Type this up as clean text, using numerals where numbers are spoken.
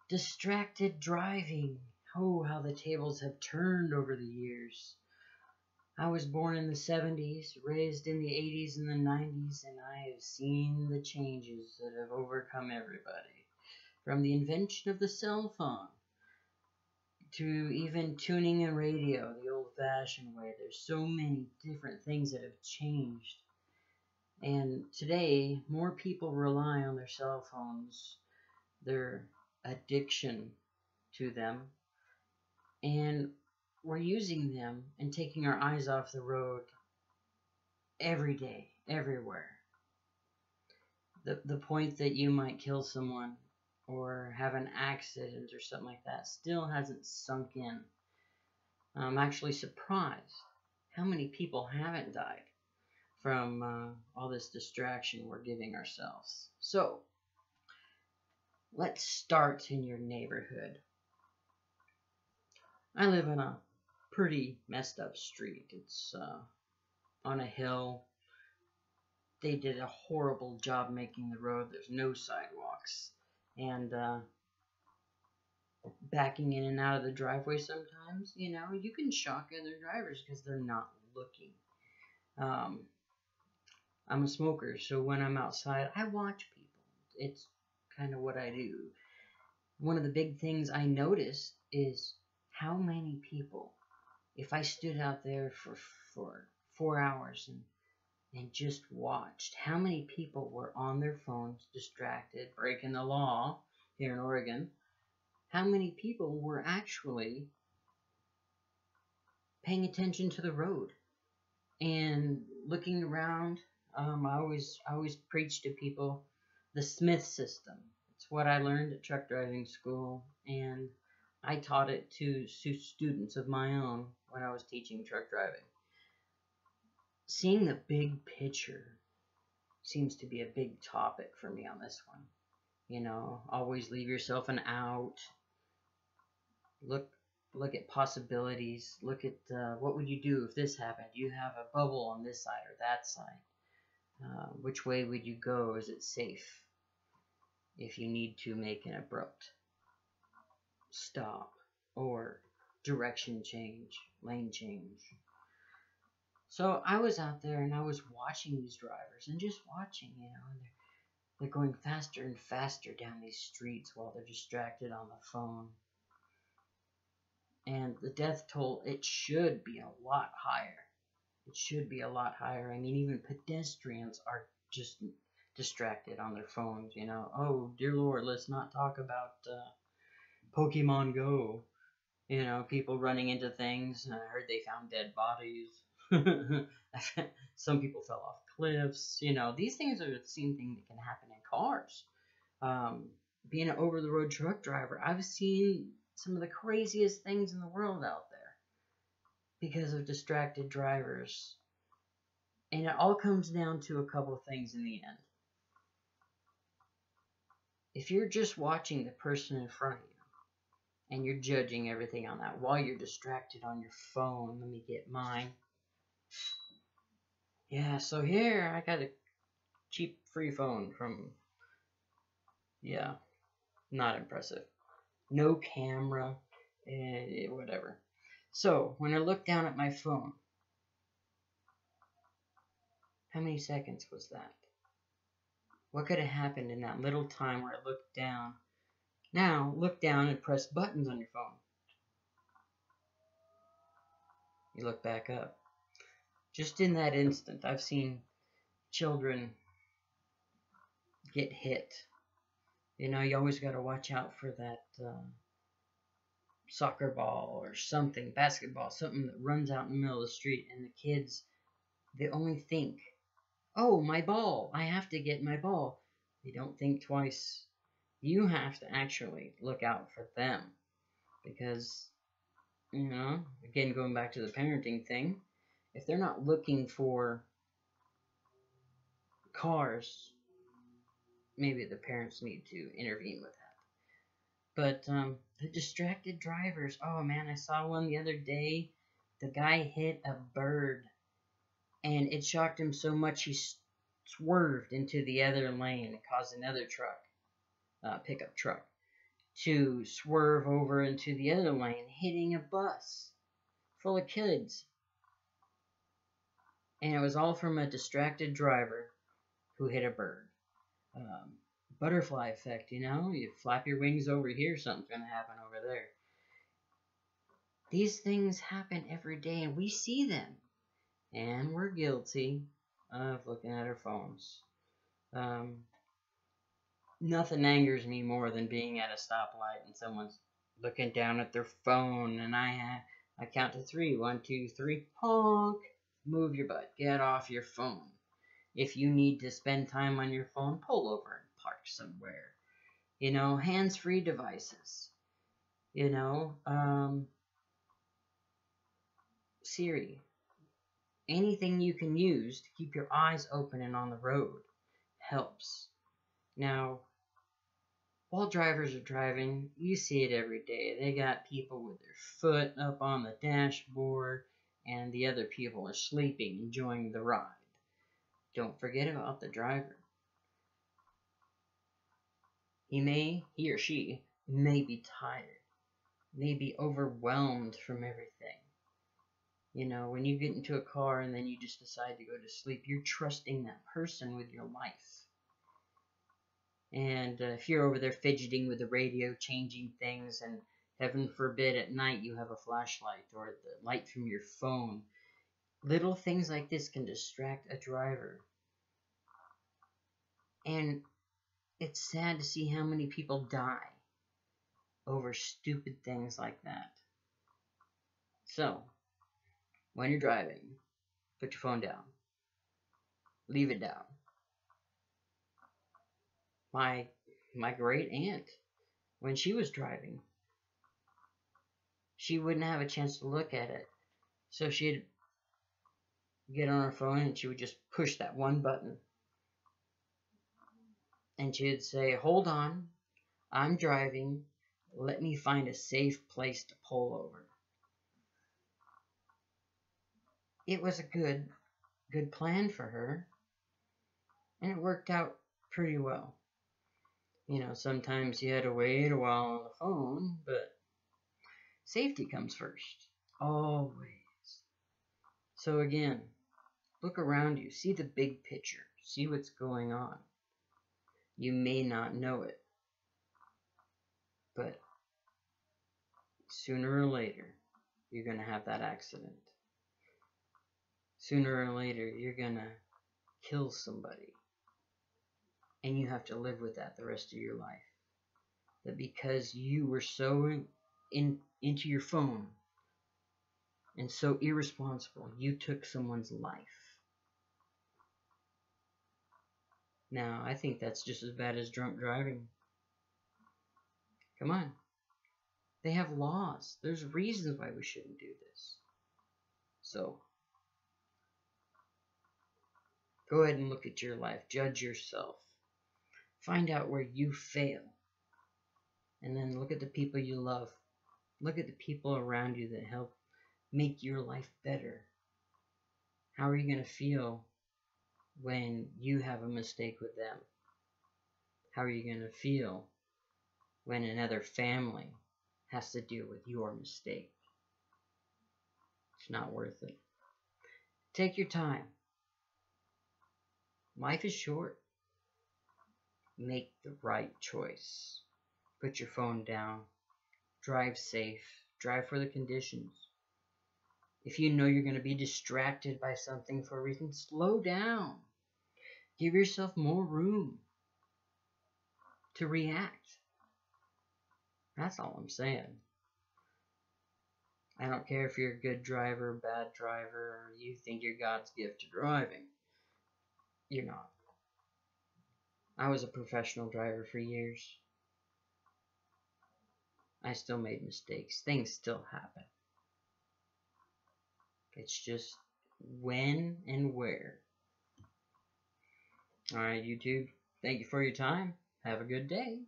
Distracted driving. Oh, how the tables have turned over the years. I was born in the 70s, raised in the 80s and the 90s, and I have seen the changes that have overcome everybody. From the invention of the cell phone to even tuning in radio the old fashioned way. There's so many different things that have changed. And today, more people rely on their cell phones, their addiction to them, and we're using them and taking our eyes off the road every day, everywhere. The point that you might kill someone or have an accident or something like that still hasn't sunk in. I'm actually surprised how many people haven't died from all this distraction we're giving ourselves. So, let's start in your neighborhood. I live in a pretty messed up street. It's on a hill. They did a horrible job making the road. There's no sidewalks. And backing in and out of the driveway sometimes, you can shock other drivers because they're not looking. I'm a smoker, so when I'm outside, I watch people. It's kind of what I do. One of the big things I noticed is how many people, if I stood out there for 4 hours and just watched, how many people were on their phones, distracted, breaking the law here in Oregon, how many people were actually paying attention to the road and looking around. I always preach to people the Smith system. It's what I learned at truck driving school, and I taught it to students of my own when I was teaching truck driving. Seeing the big picture seems to be a big topic for me on this one. Always leave yourself an out. Look at possibilities. Look at what would you do if this happened? You have a bubble on this side or that side. Which way would you go? Is it safe? If you need to make an abrupt stop or direction change, lane change. So I was out there and I was watching these drivers and just watching, and they're going faster and faster down these streets while they're distracted on the phone. And the death toll, it should be a lot higher. It should be a lot higher. I mean, even pedestrians are just distracted on their phones, Oh, dear Lord, let's not talk about Pokemon Go. People running into things. I heard they found dead bodies. Some people fell off cliffs. These things are the same thing that can happen in cars. Being an over-the-road truck driver, I've seen some of the craziest things in the world out there because of distracted drivers. And it all comes down to a couple of things in the end. If you're just watching the person in front of you and you're judging everything on that while you're distracted on your phone, let me get mine. Yeah, so here I got a cheap free phone from, not impressive. No camera, whatever. So, when I look down at my phone, how many seconds was that? What could have happened in that little time where I looked down? Now, look down and press buttons on your phone. You look back up. Just in that instant, I've seen children get hit. You always got to watch out for that soccer ball or something, basketball, something that runs out in the middle of the street, and the kids, they only think, oh, my ball, I have to get my ball. They don't think twice. You have to actually look out for them because, again, going back to the parenting thing, if they're not looking for cars, maybe the parents need to intervene with that. But the distracted drivers, oh man, I saw one the other day. The guy hit a bird and it shocked him so much he swerved into the other lane and caused another truck, pickup truck. to swerve over into the other lane, hitting a bus full of kids. And it was all from a distracted driver who hit a bird. Butterfly effect, you know? You flap your wings over here, something's going to happen over there. These things happen every day, and we see them. And we're guilty of looking at our phones. Nothing angers me more than being at a stoplight and someone's looking down at their phone, and I count to 3. 1, 2, 3. Honk. Move your butt. Get off your phone. If you need to spend time on your phone, pull over and park somewhere. You know, hands-free devices. You know, Siri. Anything you can use to keep your eyes open and on the road helps. Now, while drivers are driving, you see it every day. They got people with their foot up on the dashboard, and the other people are sleeping, enjoying the ride. Don't forget about the driver. He or she may be tired, may be overwhelmed from everything. You know, when you get into a car and then you just decide to go to sleep, you're trusting that person with your life. And if you're over there fidgeting with the radio, changing things, and heaven forbid at night you have a flashlight or the light from your phone, little things like this can distract a driver. And it's sad to see how many people die over stupid things like that. So, when you're driving, put your phone down. Leave it down. My great aunt, when she was driving, she wouldn't have a chance to look at it. So she'd get on her phone and she would just push that one button. And she'd say, "Hold on, I'm driving. Let me find a safe place to pull over." It was a good plan for her. And it worked out pretty well. You know, sometimes you had to wait a while on the phone, but safety comes first. Always. So again, look around you. See the big picture. See what's going on. You may not know it, but sooner or later, you're going to have that accident. Sooner or later, you're going to kill somebody. And you have to live with that the rest of your life. That because you were so into your phone and so irresponsible, you took someone's life. Now, I think that's just as bad as drunk driving. Come on. They have laws. There's reasons why we shouldn't do this. So, go ahead and look at your life. Judge yourself. Find out where you fail. And then look at the people you love. Look at the people around you that help make your life better. How are you going to feel when you have a mistake with them? How are you going to feel when another family has to deal with your mistake? It's not worth it. Take your time. Life is short. Make the right choice. Put your phone down. Drive safe. Drive for the conditions. If you know you're going to be distracted by something for a reason, slow down. Give yourself more room to react. That's all I'm saying. I don't care if you're a good driver, bad driver, or you think you're God's gift to driving. You're not. I was a professional driver for years. I still made mistakes. Things still happen. It's just when and where. Alright, YouTube. Thank you for your time. Have a good day.